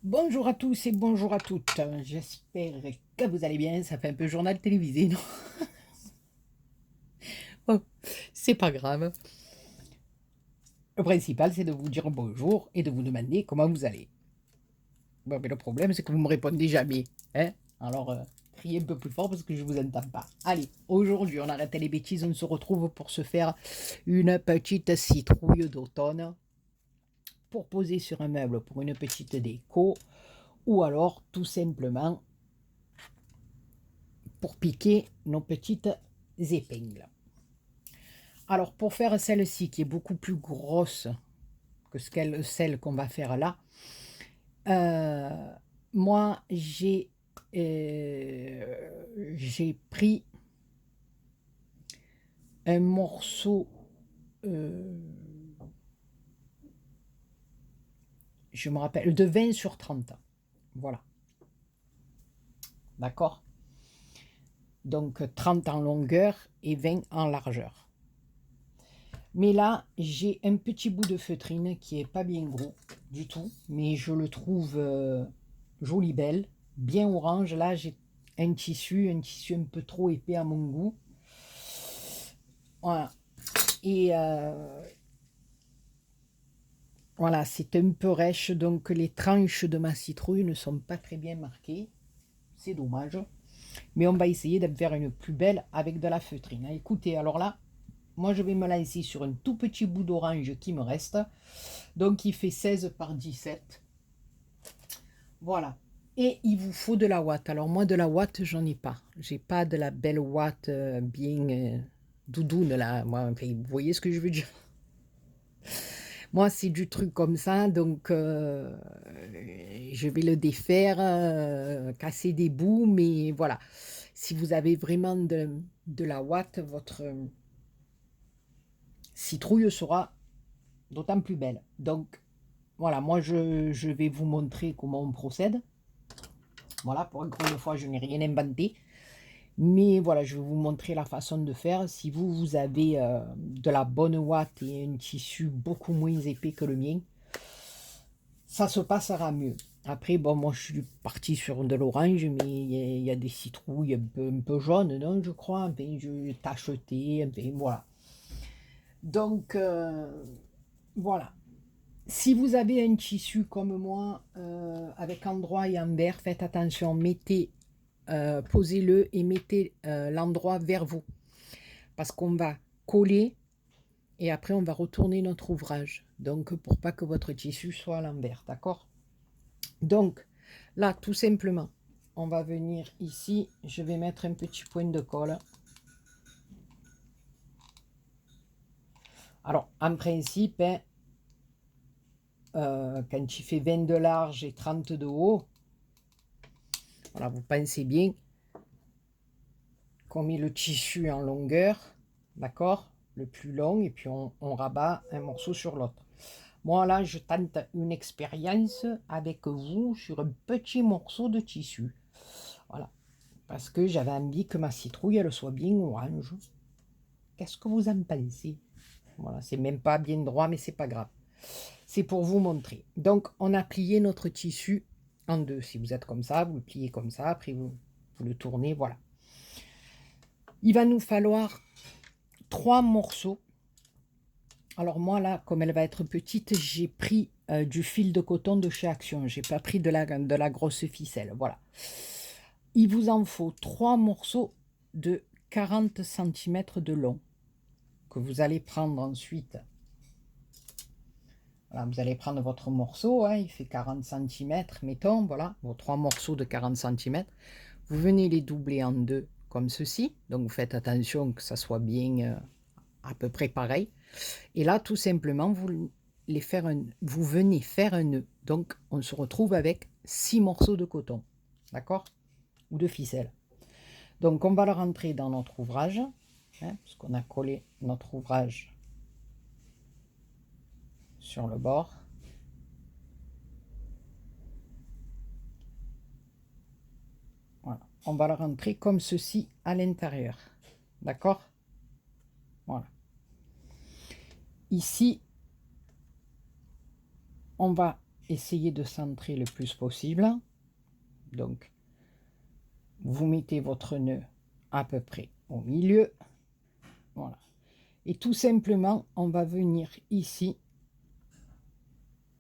Bonjour à tous et bonjour à toutes. J'espère que vous allez bien. Ça fait un peu journal télévisé, non? Oh, c'est pas grave. Le principal, c'est de vous dire bonjour et de vous demander comment vous allez. Bon, mais le problème, c'est que vous me répondez jamais. Hein? Alors, criez un peu plus fort parce que je vous entends pas. Allez, aujourd'hui, on arrête les bêtises. On se retrouve pour se faire une petite citrouille d'automne pour poser sur un meuble pour une petite déco ou alors tout simplement pour piquer nos petites épingles. Alors pour faire celle-ci qui est beaucoup plus grosse que celle qu'on va faire là, euh, moi j'ai pris un morceau, euh, je me rappelle, de 20 sur 30. Voilà, d'accord. Donc 30 en longueur et 20 en largeur. Mais là, j'ai un petit bout de feutrine qui est pas bien gros du tout, mais je le trouve joli belle, bien orange. Là, j'ai un tissu un peu trop épais à mon goût. Voilà. Et voilà, c'est un peu rêche, donc les tranches de ma citrouille ne sont pas très bien marquées. C'est dommage. Mais on va essayer de faire une plus belle avec de la feutrine. Écoutez, alors là, moi je vais me lancer sur un tout petit bout d'orange qui me reste. Donc il fait 16 par 17. Voilà. Et il vous faut de la ouate. Alors moi de la ouate, j'en ai pas. J'ai pas de la belle ouate bien doudoune là. Moi, enfin, vous voyez ce que je veux dire? Moi c'est du truc comme ça, donc je vais le défaire, casser des bouts, mais voilà. Si vous avez vraiment de la ouate, votre citrouille sera d'autant plus belle. Donc voilà, moi je vais vous montrer comment on procède. Voilà, pour encore une fois, je n'ai rien inventé. Mais voilà, je vais vous montrer la façon de faire. Si vous avez de la bonne ouate et un tissu beaucoup moins épais que le mien, ça se passera mieux. Après, bon, moi je suis parti sur de l'orange, mais il y a des citrouilles un peu jaunes, non, je crois, un peu tachetées, un peu, voilà. Donc, voilà. Si vous avez un tissu comme moi, avec endroit et envers, faites attention, posez-le et mettez l'endroit vers vous. Parce qu'on va coller et après on va retourner notre ouvrage. Donc pour pas que votre tissu soit à l'envers, d'accord? Donc là, tout simplement, on va venir ici, je vais mettre un petit point de colle. Alors en principe, hein, quand il fait 20 de large et 30 de haut, voilà, vous pensez bien qu'on met le tissu en longueur, d'accord? Le plus long, et puis on rabat un morceau sur l'autre. Moi, là, je tente une expérience avec vous sur un petit morceau de tissu. Voilà. Parce que j'avais envie que ma citrouille, elle soit bien orange. Qu'est-ce que vous en pensez? Voilà, c'est même pas bien droit, mais c'est pas grave. C'est pour vous montrer. Donc, on a plié notre tissu en deux. Si vous êtes comme ça, vous le pliez comme ça, après vous le tournez, voilà. Il va nous falloir 3 morceaux. Alors moi là, comme elle va être petite, j'ai pris du fil de coton de chez Action. J'ai pas pris de la grosse ficelle. Voilà. Il vous en faut 3 morceaux de 40 centimètres de long que vous allez prendre ensuite. Voilà, vous allez prendre votre morceau, hein, il fait 40 centimètres, mettons, voilà, vos 3 morceaux de 40 centimètres. Vous venez les doubler en deux comme ceci. Donc vous faites attention que ça soit bien à peu près pareil. Et là, tout simplement, vous venez faire un nœud. Donc, on se retrouve avec 6 morceaux de coton, d'accord? Ou de ficelle. Donc, on va le rentrer dans notre ouvrage, hein, parce qu'on a collé notre ouvrage sur le bord. Voilà. On va le rentrer comme ceci à l'intérieur, d'accord? Voilà. Ici, on va essayer de centrer le plus possible. Donc, vous mettez votre nœud à peu près au milieu. Voilà. Et tout simplement, on va venir ici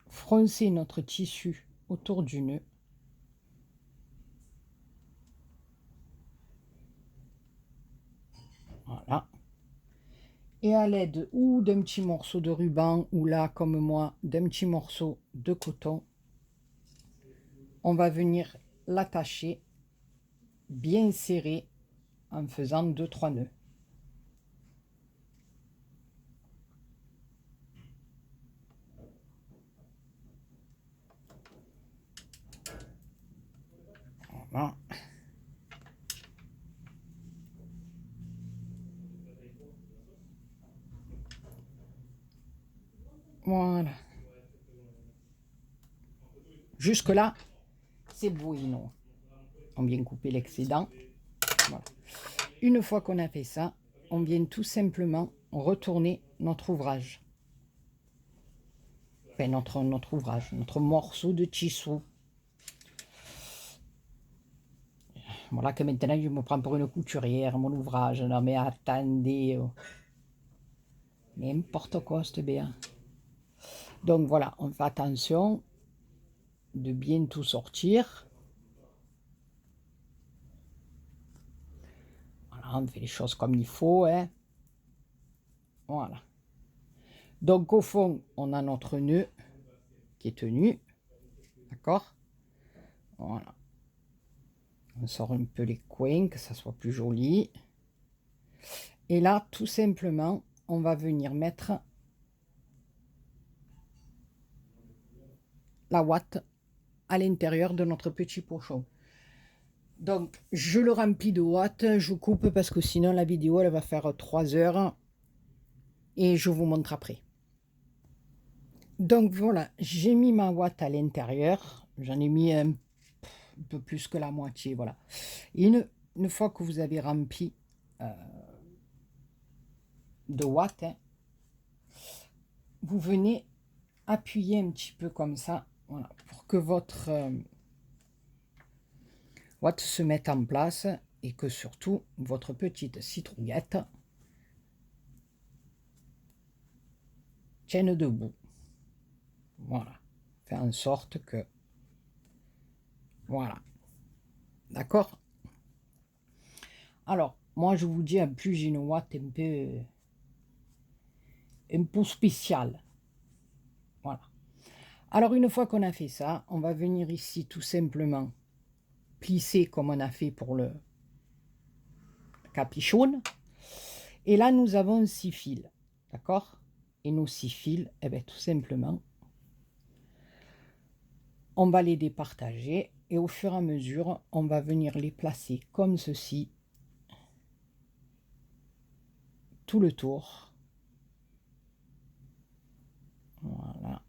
froncer notre tissu autour du nœud. Voilà. Et à l'aide ou d'un petit morceau de ruban, ou là, comme moi, d'un petit morceau de coton, on va venir l'attacher bien serré en faisant 2-3 nœuds. Voilà. Voilà. Jusque là, c'est bueno. On vient couper l'excédent. Voilà. Une fois qu'on a fait ça, on vient tout simplement retourner notre ouvrage. Enfin, notre ouvrage, notre morceau de tissu. Voilà que maintenant je me prends pour une couturière, mon ouvrage. Non mais attendez. N'importe quoi, cette bien. Donc voilà, on fait attention de bien tout sortir. Voilà, on fait les choses comme il faut, hein. Voilà. Donc au fond, on a notre nœud qui est tenu. D'accord? Voilà. On sort un peu les coins, que ça soit plus joli. Et là, tout simplement, on va venir mettre la ouate à l'intérieur de notre petit pochon. Donc, je le remplis de ouate, je coupe parce que sinon la vidéo, elle va faire 3 heures. Et je vous montre après. Donc voilà, j'ai mis ma ouate à l'intérieur. J'en ai mis un peu plus que la moitié, voilà. Et une fois que vous avez rempli de watts, hein, vous venez appuyer un petit peu comme ça, voilà, pour que votre watt se mette en place et que surtout votre petite citrouillette tienne debout. Voilà, fait en sorte que voilà, d'accord. Alors moi je vous dis, en plus j'ai une ouate un peu spéciale. Voilà. Alors une fois qu'on a fait ça, on va venir ici tout simplement plisser comme on a fait pour le capuchon. Et là nous avons 6 fils, d'accord? Et nos 6 fils, eh bien, tout simplement, on va les départager et au fur et à mesure, on va venir les placer comme ceci, tout le tour. Voilà.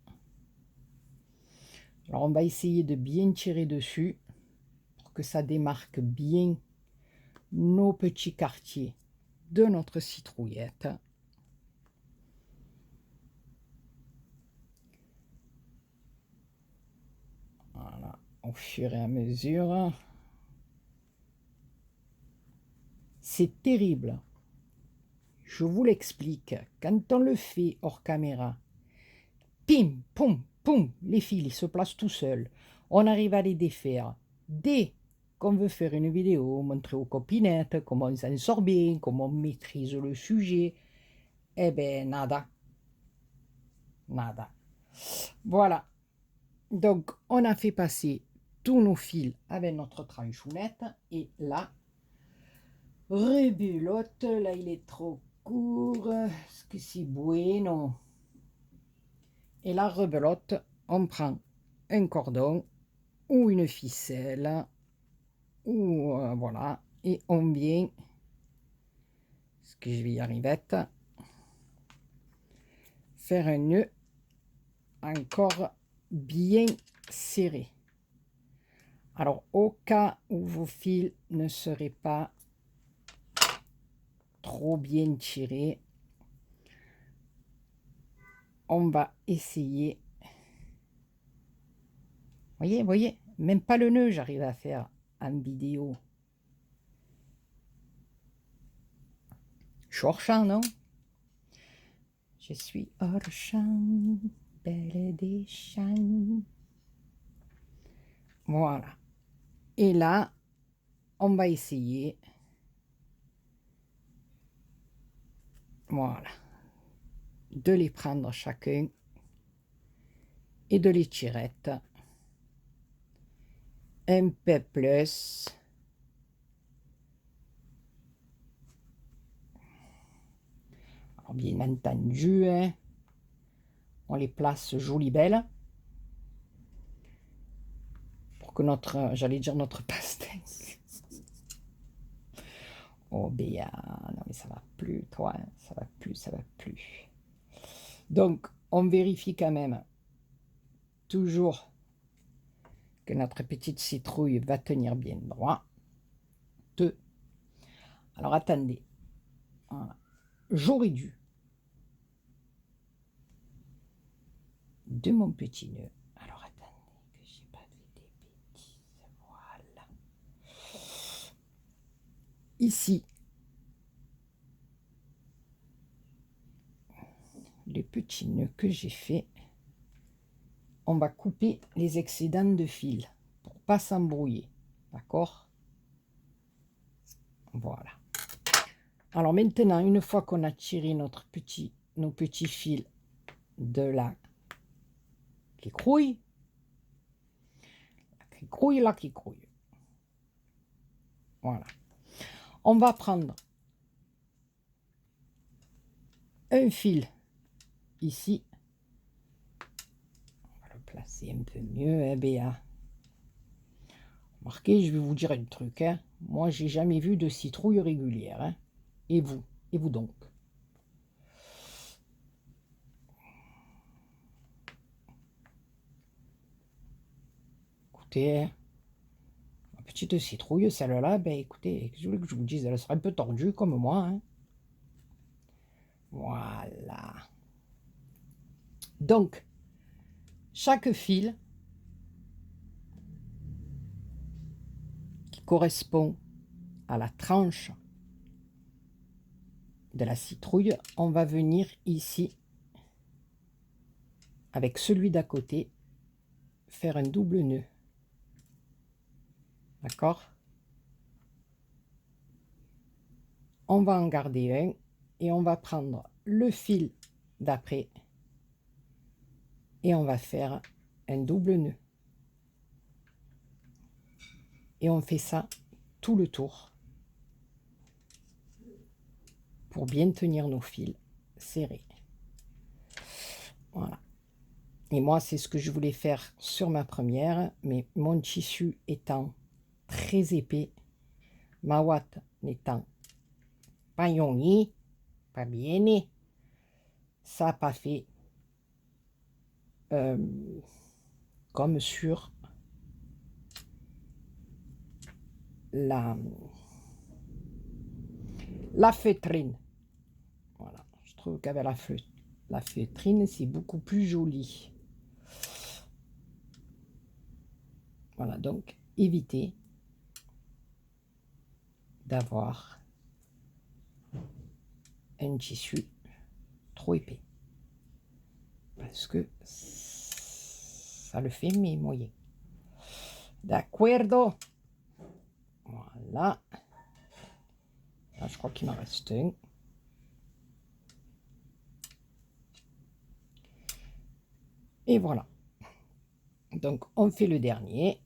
Alors on va essayer de bien tirer dessus pour que ça démarque bien nos petits quartiers de notre citrouillette. Voilà, au fur et à mesure. C'est terrible. Je vous l'explique. Quand on le fait hors caméra, pim, poum, poum, les fils ils se placent tout seuls. On arrive à les défaire. Dès qu'on veut faire une vidéo, montrer aux copinettes comment on s'en sort bien, comment on maîtrise le sujet, eh ben nada. Nada. Voilà. Donc, on a fait passer tous nos fils avec notre tranchounette. Et là, rebelote, là il est trop court. Est-ce que c'est bueno? Et la rebelote, on prend un cordon ou une ficelle. Ou voilà. Et on vient, est-ce que je vais y arriver, faire un nœud encore bien serré. Alors, au cas où vos fils ne seraient pas trop bien tirés, on va essayer Voyez, même pas le nœud, j'arrive à faire en vidéo. Je suis hors champ, non? Je suis hors champ, belle des champs. Voilà. Et là, on va essayer. Voilà. De les prendre chacun et de les tirer un peu plus. Alors, bien entendu, hein, on les place jolies belles pour que notre, j'allais dire notre pastèque. Oh Béa, non mais ça va plus, toi, hein, ça va plus, ça va plus. Donc, on vérifie quand même toujours que notre petite citrouille va tenir bien droit. Alors attendez, voilà. J'aurais dû de mon petit nœud. Alors attendez, que j'ai pas fait des bêtises. Voilà. Ici, les petits nœuds que j'ai fait, on va couper les excédents de fil pour pas s'embrouiller. D'accord? Voilà. Alors maintenant, une fois qu'on a tiré nos petits fils de la quicrouille, la quicrouille. Voilà. On va prendre un fil ici. On va le placer un peu mieux, hein, Béa. Remarquez, je vais vous dire un truc. Hein. Moi, j'ai jamais vu de citrouille régulière. Hein. Et vous? Et vous donc? Écoutez, ma petite citrouille, celle-là, ben écoutez, je voulais que je vous dise, elle serait un peu tordue comme moi. Hein. Voilà. Donc, chaque fil qui correspond à la tranche de la citrouille, on va venir ici, avec celui d'à côté, faire un double nœud. D'accord? On va en garder un et on va prendre le fil d'après et on va faire un double nœud. Et on fait ça tout le tour pour bien tenir nos fils serrés. Voilà. Et moi, c'est ce que je voulais faire sur ma première, mais mon tissu étant très épais, ma ouate n'étant pas yoni, pas bien née, ça n'a pas fait comme sur la feutrine. Voilà, je trouve qu'avec la feutrine, c'est beaucoup plus joli. Voilà, donc évitez d'avoir un tissu trop épais parce que ça le fait mais moyen. D'accordo. Voilà. Là, je crois qu'il m'en reste un. Et voilà. Donc, on fait le dernier.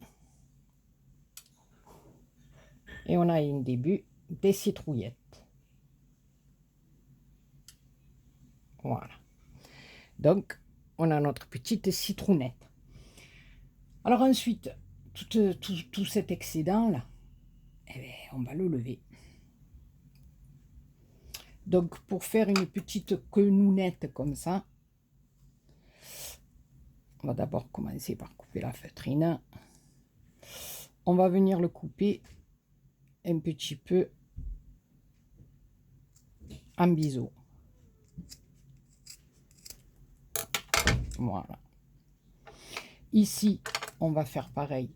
Et on a un début des citrouillettes. Voilà. Donc, on a notre petite citrounette. Alors ensuite, tout cet excédent-là, eh bien, on va le lever. Donc, pour faire une petite quenounette comme ça, on va d'abord commencer par couper la feutrine. On va venir le couper un petit peu en biseau. Voilà. Ici, on va faire pareil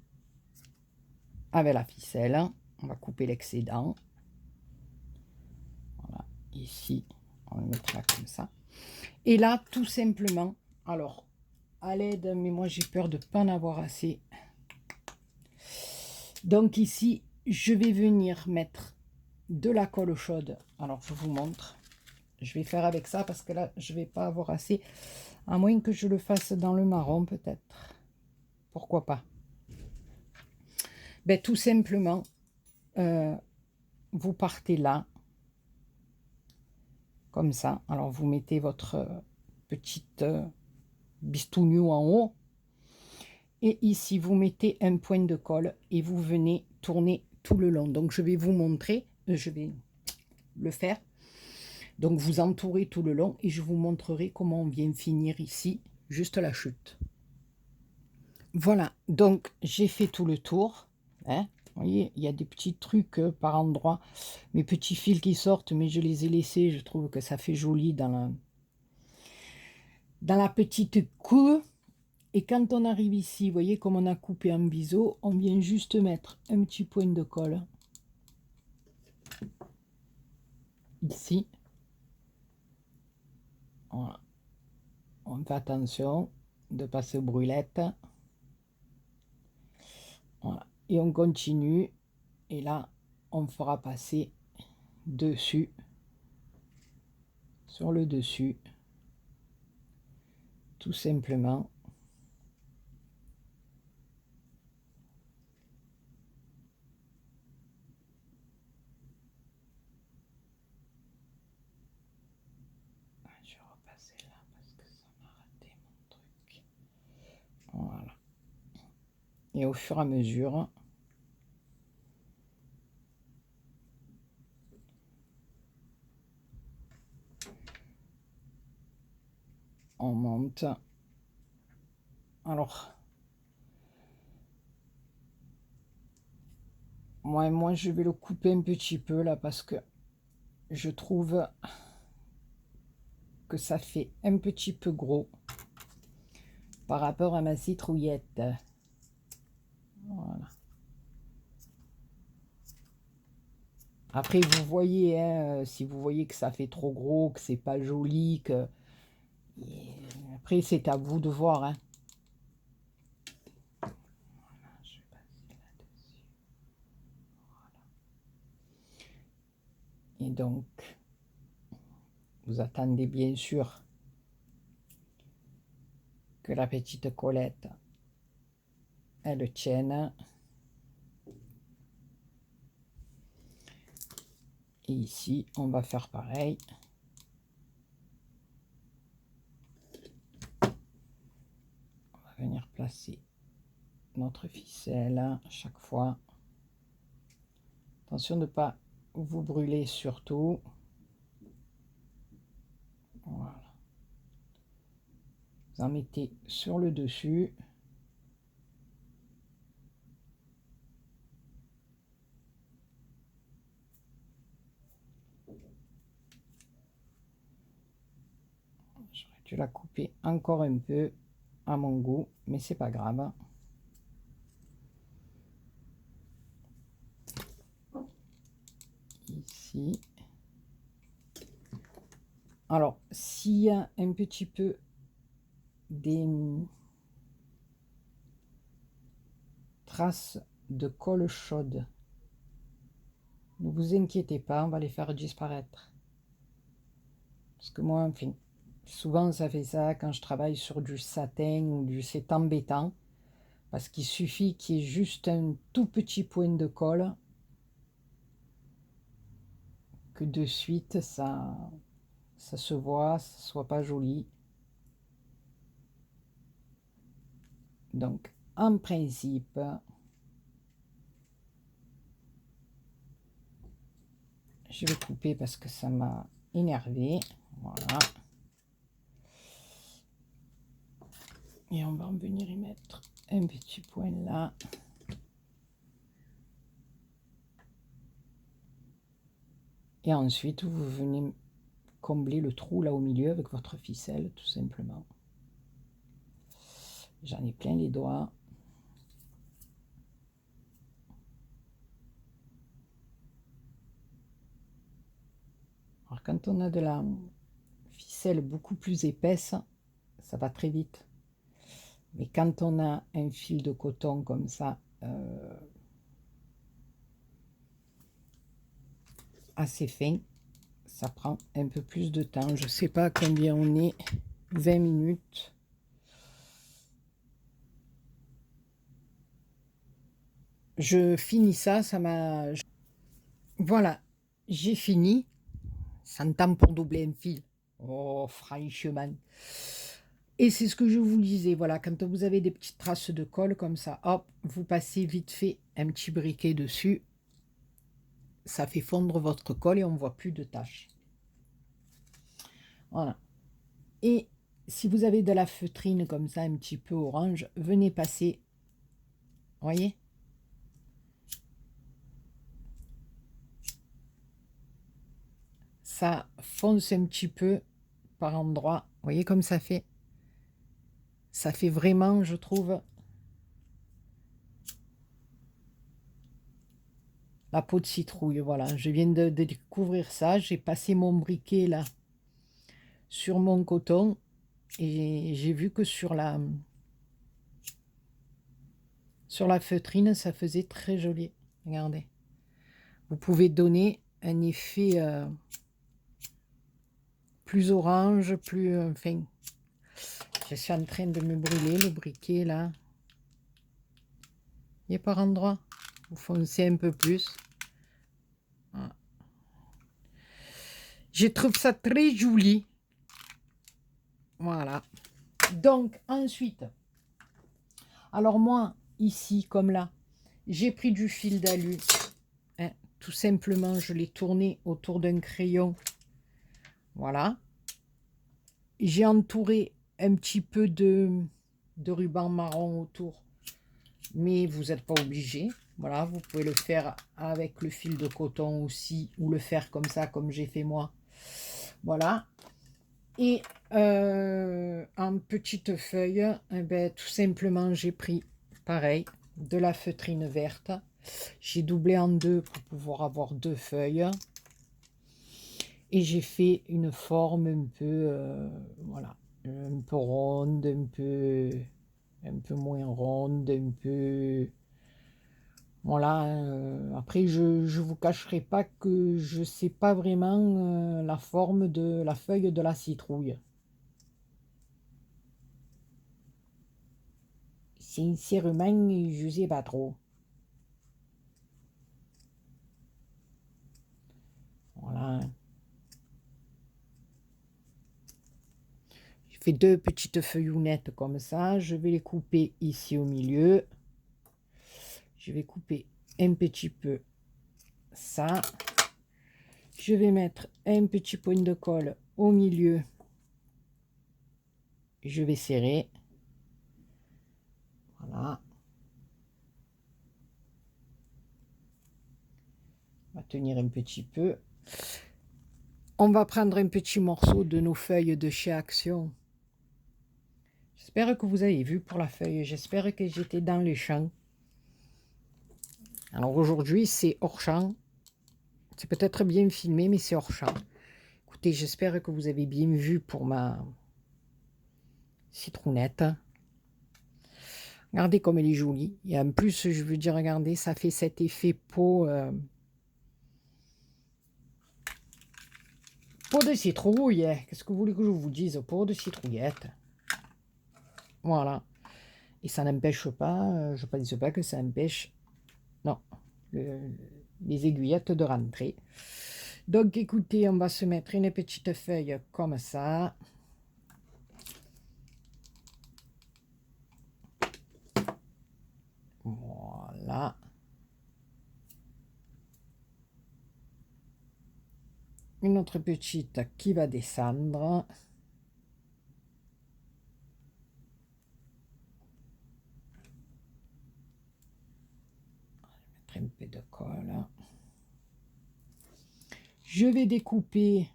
avec la ficelle. On va couper l'excédent. Voilà, ici, on le mettra comme ça. Et là, tout simplement, alors, à l'aide, mais moi j'ai peur de ne pas en avoir assez. Donc ici, je vais venir mettre de la colle chaude. Alors, je vous montre. Je vais faire avec ça parce que là, je ne vais pas avoir assez. À moins que je le fasse dans le marron, peut-être. Pourquoi pas? Ben, tout simplement, vous partez là, comme ça. Alors, vous mettez votre petite bistougnou en haut. Et ici, vous mettez un point de colle et vous venez tourner tout le long. Donc, je vais vous montrer, je vais le faire. Donc, vous entourez tout le long et je vous montrerai comment on vient finir ici, juste la chute. Voilà, donc j'ai fait tout le tour. Hein. Vous voyez, il y a des petits trucs par endroit, mes petits fils qui sortent, mais je les ai laissés. Je trouve que ça fait joli dans la petite queue. Et quand on arrive ici, vous voyez comme on a coupé un biseau, on vient juste mettre un petit point de colle. Ici. Voilà. On fait attention de ne pas se brûlette. Voilà. Et on continue. Et là, on fera passer dessus. Sur le dessus. Tout simplement. Je vais repasser là parce que ça m'a raté mon truc. Voilà. Et au fur et à mesure, on monte. Alors, moi je vais le couper un petit peu là parce que je trouve que ça fait un petit peu gros par rapport à ma citrouillette. Voilà. Après, vous voyez, hein, si vous voyez que ça fait trop gros, que c'est pas joli, que... Et après, c'est à vous de voir. Hein. Voilà, je vais passer là-dessus. Voilà. Et donc, vous attendez bien sûr que la petite Colette, elle tienne. Et ici, on va faire pareil. On va venir placer notre ficelle à chaque fois. Attention de ne pas vous brûler surtout. Voilà. Vous en mettez sur le dessus. J'aurais dû la couper encore un peu à mon goût, mais c'est pas grave. Ici. Alors, s'il y a un petit peu des traces de colle chaude, ne vous inquiétez pas, on va les faire disparaître. Parce que moi, enfin, souvent ça fait ça quand je travaille sur du satin ou du... C'est embêtant. Parce qu'il suffit qu'il y ait juste un tout petit point de colle que de suite ça se voit, ça soit pas joli. Donc en principe, je vais couper parce que ça m'a énervé. Voilà. Et on va en venir y mettre un petit point là. Et ensuite, vous venez combler le trou là au milieu avec votre ficelle, tout simplement. J'en ai plein les doigts. quand on a de la ficelle beaucoup plus épaisse, ça va très vite. Mais quand on a un fil de coton comme ça, assez fin, ça prend un peu plus de temps. Je sais pas combien on est, 20 minutes. Je finis ça, ça m'a... Voilà, j'ai fini. 100 ans pour doubler un fil. Oh, franchement. Et c'est ce que je vous disais, voilà, quand vous avez des petites traces de colle comme ça, hop, vous passez vite fait un petit briquet dessus. Ça fait fondre votre colle et on ne voit plus de taches. Voilà. Et si vous avez de la feutrine comme ça, un petit peu orange, venez passer. Voyez? Ça fonce un petit peu par endroit. Vous voyez comme ça fait? Ça fait vraiment, je trouve, la peau de citrouille. Voilà, je viens de découvrir ça. J'ai passé mon briquet là sur mon coton et j'ai vu que sur la feutrine, ça faisait très joli. Regardez. Vous pouvez donner un effet plus orange, plus... enfin, je suis en train de me brûler le briquet là. Il est par endroit. Vous foncez un peu plus. Voilà. Je trouve ça très joli. Voilà. Donc, ensuite, alors moi, ici, comme là, j'ai pris du fil d'alu. Hein, tout simplement, je l'ai tourné autour d'un crayon. Voilà. J'ai entouré un petit peu de ruban marron autour. Mais vous n'êtes pas obligé. Voilà, vous pouvez le faire avec le fil de coton aussi, ou le faire comme ça, comme j'ai fait moi. Voilà. Et en petites feuilles, eh ben, tout simplement, j'ai pris, pareil, de la feutrine verte. J'ai doublé en deux pour pouvoir avoir deux feuilles. Et j'ai fait une forme un peu, voilà, un peu ronde, un peu moins ronde, un peu... Voilà, après je vous cacherai pas que je sais pas vraiment la forme de la feuille de la citrouille. Sincèrement, je sais pas trop. Voilà. J'ai fait deux petites feuillonnettes comme ça. Je vais les couper ici au milieu. Je vais couper un petit peu ça. Je vais mettre un petit point de colle au milieu. Je vais serrer. Voilà. On va tenir un petit peu. On va prendre un petit morceau de nos feuilles de chez Action. J'espère que vous avez vu pour la feuille. J'espère que j'étais dans les champs. Alors aujourd'hui, c'est hors champ. C'est peut-être bien filmé, mais c'est hors champ. Écoutez, j'espère que vous avez bien vu pour ma citrounette. Regardez comme elle est jolie. Et en plus, je veux dire, regardez, ça fait cet effet peau... peau de citrouille. Qu'est-ce que vous voulez que je vous dise? Peau de citrouillette. Voilà. Et ça n'empêche pas, je ne pense pas que ça empêche... Non. Les aiguillettes de rentrer. Donc écoutez, on va se mettre une petite feuille comme ça. Voilà. Une autre petite qui va descendre. On va mettre un peu de colle. Je vais découper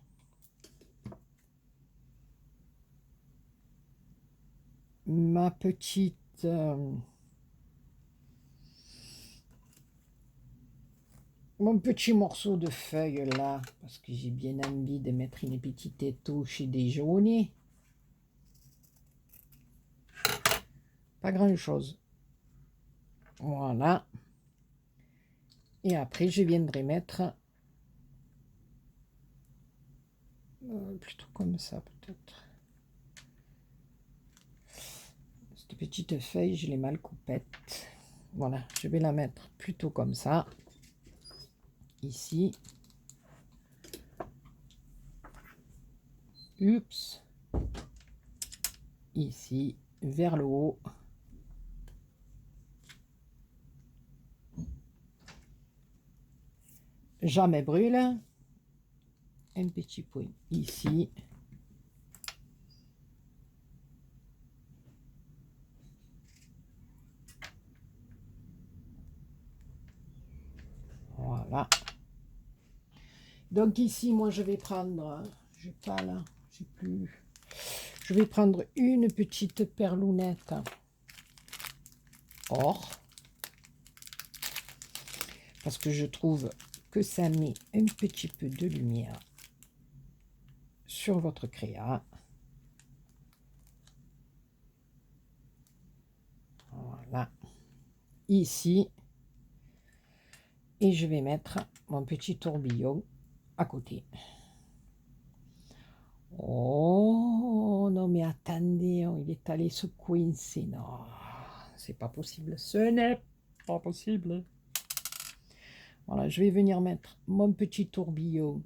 ma petite mon petit morceau de feuille là, parce que j'ai bien envie de mettre une petite touche et déjauner. Pas grand chose. Voilà. Et après, je viendrai mettre plutôt comme ça peut-être. Cette petite feuille, je l'ai mal coupette. Voilà, je vais la mettre plutôt comme ça. Ici. Oups. Ici, vers le haut. Jamais brûle. Un petit point ici. Voilà. Donc ici, moi, je vais prendre, je n'ai pas là, j'ai plus. Je vais prendre une petite perlounette or, parce que je trouve que ça met un petit peu de lumière sur votre créa. Voilà. Ici. Et je vais mettre mon petit tourbillon à côté. Oh, non mais attendez, il est allé se coincer. Non, c'est pas possible. Ce n'est pas possible. Voilà, je vais venir mettre mon petit tourbillon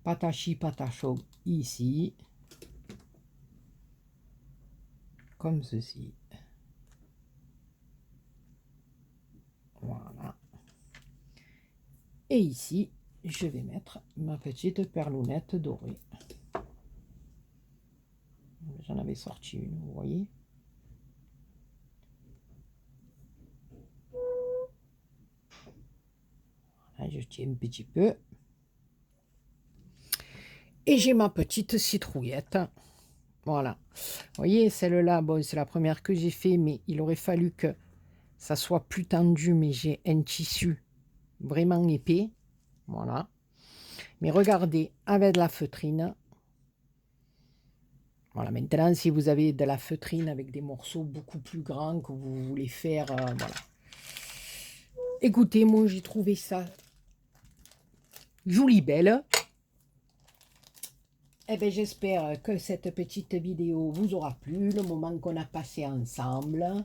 patachi patachon ici. Comme ceci. Voilà. Et ici, je vais mettre ma petite perlounette dorée. J'en avais sorti une, vous voyez. Voilà, je tiens un petit peu. Et j'ai ma petite citrouillette. Voilà. Vous voyez, celle-là, bon, c'est la première que j'ai fait, mais il aurait fallu que ça soit plus tendu, mais j'ai un tissu vraiment épais. Voilà. Mais regardez, avec de la feutrine. Voilà, maintenant, si vous avez de la feutrine avec des morceaux beaucoup plus grands que vous voulez faire, voilà. Écoutez, moi, j'ai trouvé ça joli belle. Eh bien, j'espère que cette petite vidéo vous aura plu, le moment qu'on a passé ensemble.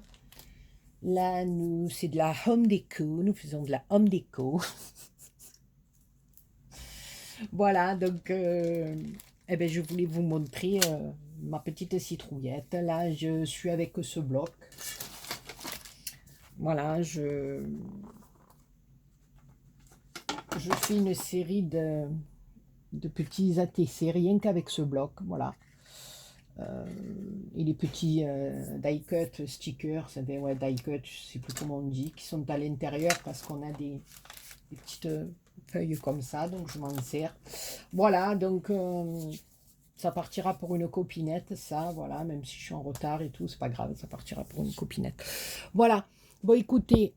Là, nous, c'est de la home déco, nous faisons de la home déco. Voilà, donc, eh bien, je voulais vous montrer ma petite citrouillette. Là, je suis avec ce bloc. Voilà, je fais une série de petits ATC, rien qu'avec ce bloc, voilà. Et les petits die-cut stickers, ouais, die-cut, je sais plus comment on dit, qui sont à l'intérieur parce qu'on a des petites feuilles comme ça, donc je m'en sers. Voilà, donc ça partira pour une copinette, ça, voilà, même si je suis en retard et tout, c'est pas grave, ça partira pour une copinette. Voilà, bon écoutez,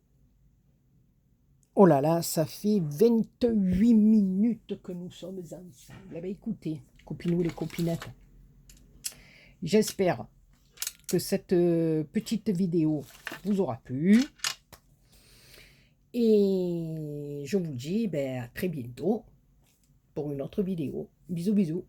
oh là là, ça fait 28 minutes que nous sommes ensemble. Eh bien, écoutez, copinous les copinettes, j'espère que cette petite vidéo vous aura plu. Et je vous dis à très bientôt pour une autre vidéo. Bisous, bisous.